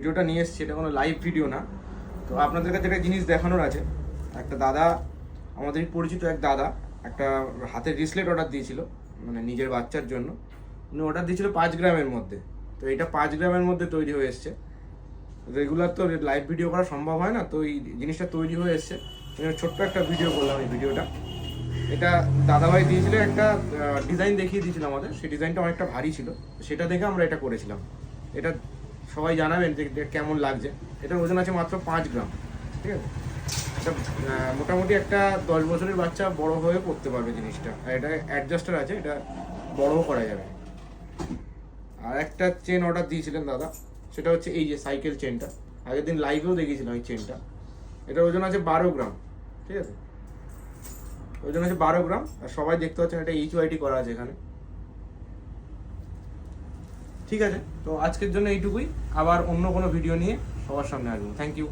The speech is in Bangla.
ভিডিওটা নিয়ে এসেছি, এটা কোনো লাইভ ভিডিও না। তো আপনাদের কাছে একটা জিনিস দেখানোর আছে। একটা দাদা, আমাদের পরিচিত এক দাদা, একটা হাতের রিসলেট অর্ডার দিয়েছিল, মানে নিজের বাচ্চার জন্য। উনি অর্ডার দিয়েছিল 5 গ্রামের মধ্যে। তো এটা 5 গ্রামের মধ্যে তৈরি হয়ে এসছে। রেগুলার তো লাইভ ভিডিও করা সম্ভব হয় না, তো এই জিনিসটা তৈরি হয়ে এসছে। ছোট্ট একটা ভিডিও করলাম এই ভিডিওটা। এটা দাদাভাই দিয়েছিল, একটা ডিজাইন দেখিয়ে দিয়েছিল আমাদের। সেই ডিজাইনটা অনেকটা ভারী ছিল, সেটা দেখে আমরা এটা করেছিলাম। এটা সবাই জানাবেন যে কেমন লাগছে। এটার ওজন আছে মাত্র 5 গ্রাম, ঠিক আছে। এটা মোটামুটি একটা 10 বছরের বাচ্চা বড় হয়ে পড়তে পারবে জিনিসটা। আর এটা অ্যাডজাস্টার আছে, এটা বড়ও করা যাবে। আর একটা চেন অর্ডার দিয়েছিলেন দাদা, সেটা হচ্ছে এই যে সাইকেল চেনটা। আগের দিন লাইভেও দেখিয়েছিলাম এই চেনটা। এটার ওজন আছে 12 গ্রাম, ঠিক আছে। ওজন আছে 12 গ্রাম। আর সবাই দেখতে পাচ্ছেন এটা HYT করা আছে এখানে, ঠিক আছে। তো আজকের জন্য এইটুকুই। আবার অন্য কোনো ভিডিও নিয়ে সবার সামনে আসবো। Thank you.